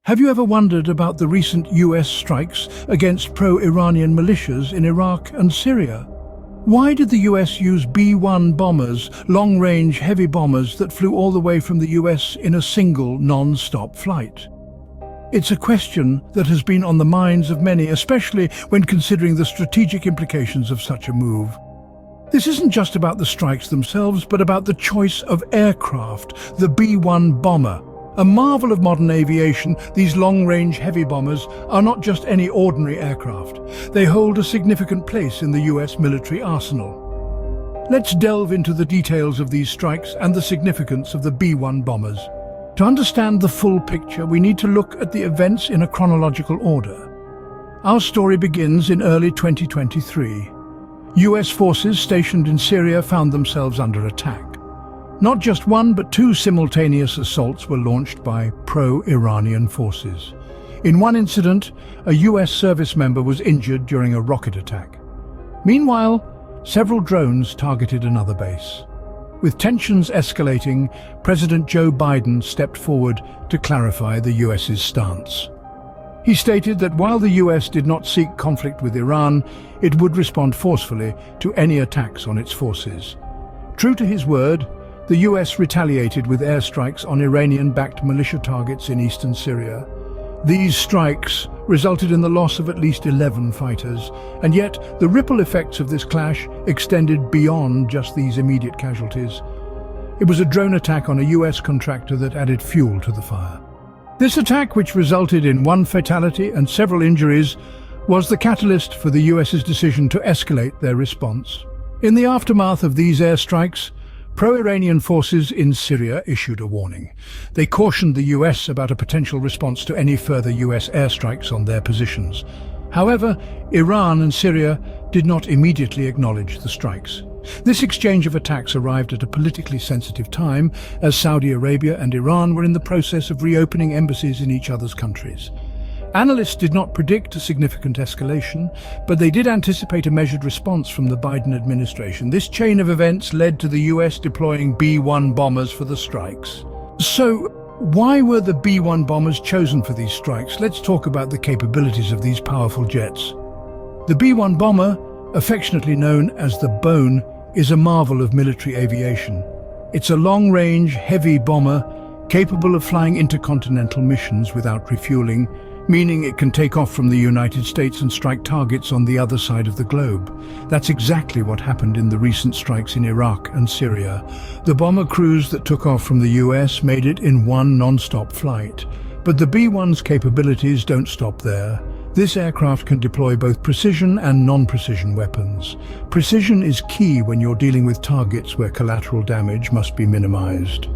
Have you ever wondered about the recent US strikes against pro-Iranian militias in Iraq and Syria? Why did the US use B-1 bombers, long-range heavy bombers that flew all the way from the US in a single non-stop flight? It's a question that has been on the minds of many, especially when considering the strategic implications of such a move. This isn't just about the strikes themselves, but about the choice of aircraft, the B-1 bomber. A marvel of modern aviation, these long-range heavy bombers are not just any ordinary aircraft. They hold a significant place in the US military arsenal. Let's delve into the details of these strikes and the significance of the B-1 bombers. To understand the full picture, we need to look at the events in a chronological order. Our story begins in early 2023. US forces stationed in Syria found themselves under attack. Not just one, but two simultaneous assaults were launched by pro-Iranian forces. In one incident, a US service member was injured during a rocket attack. Meanwhile, several drones targeted another base. With tensions escalating, President Joe Biden stepped forward to clarify the US's stance. He stated that while the US did not seek conflict with Iran, it would respond forcefully to any attacks on its forces. True to his word, the US retaliated with airstrikes on Iranian-backed militia targets in eastern Syria. These strikes resulted in the loss of at least 11 fighters, and yet the ripple effects of this clash extended beyond just these immediate casualties. It was a drone attack on a US contractor that added fuel to the fire. This attack, which resulted in one fatality and several injuries, was the catalyst for the US's decision to escalate their response. In the aftermath of these airstrikes, pro-Iranian forces in Syria issued a warning. They cautioned the US about a potential response to any further US airstrikes on their positions. However, Iran and Syria did not immediately acknowledge the strikes. This exchange of attacks arrived at a politically sensitive time, as Saudi Arabia and Iran were in the process of reopening embassies in each other's countries. Analysts did not predict a significant escalation, but they did anticipate a measured response from the Biden administration. This chain of events led to the US deploying B-1 bombers for the strikes. So, why were the B-1 bombers chosen for these strikes? Let's talk about the capabilities of these powerful jets. The B-1 bomber, affectionately known as the Bone, is a marvel of military aviation. It's a long-range, heavy bomber capable of flying intercontinental missions without refueling, meaning it can take off from the United States and strike targets on the other side of the globe. That's exactly what happened in the recent strikes in Iraq and Syria. The bomber crews that took off from the US made it in one non-stop flight. But the B-1's capabilities don't stop there. This aircraft can deploy both precision and non-precision weapons. Precision is key when you're dealing with targets where collateral damage must be minimized.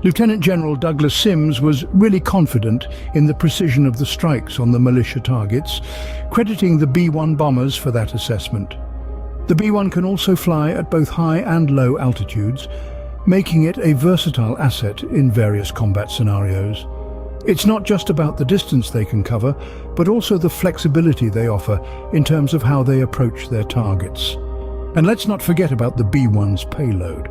Lieutenant General Douglas Sims was really confident in the precision of the strikes on the militia targets, crediting the B-1 bombers for that assessment. The B-1 can also fly at both high and low altitudes, making it a versatile asset in various combat scenarios. It's not just about the distance they can cover, but also the flexibility they offer in terms of how they approach their targets. And let's not forget about the B-1's payload.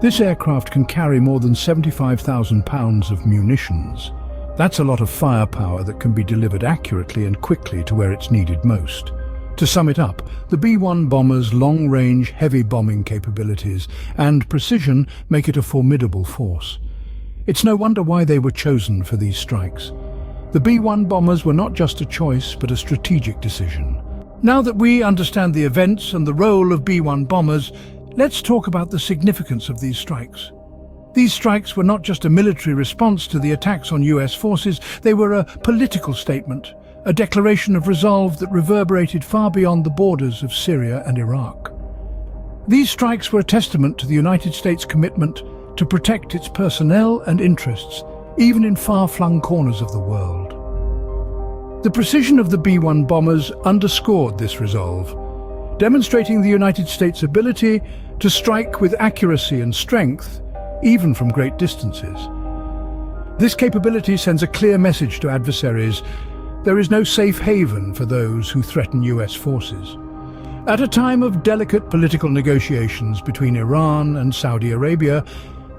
This aircraft can carry more than 75,000 pounds of munitions. That's a lot of firepower that can be delivered accurately and quickly to where it's needed most. To sum it up, the B-1 bomber's long-range, heavy bombing capabilities and precision make it a formidable force. It's no wonder why they were chosen for these strikes. The B-1 bombers were not just a choice, but a strategic decision. Now that we understand the events and the role of B-1 bombers, let's talk about the significance of these strikes. These strikes were not just a military response to the attacks on US forces, they were a political statement, a declaration of resolve that reverberated far beyond the borders of Syria and Iraq. These strikes were a testament to the United States' commitment to protect its personnel and interests, even in far-flung corners of the world. The precision of the B-1 bombers underscored this resolve, demonstrating the United States' ability to strike with accuracy and strength, even from great distances. This capability sends a clear message to adversaries: there is no safe haven for those who threaten US forces. At a time of delicate political negotiations between Iran and Saudi Arabia,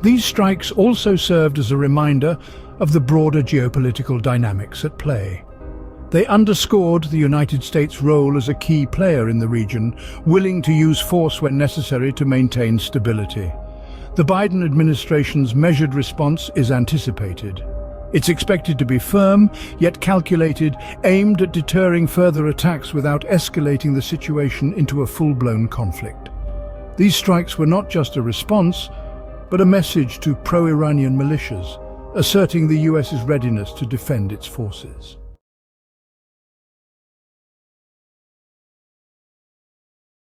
These strikes also served as a reminder of the broader geopolitical dynamics at play. They underscored the United States' role as a key player in the region, willing to use force when necessary to maintain stability. The Biden administration's measured response is anticipated. It's expected to be firm, yet calculated, aimed at deterring further attacks without escalating the situation into a full-blown conflict. These strikes were not just a response, but a message to pro-Iranian militias, asserting the US's readiness to defend its forces.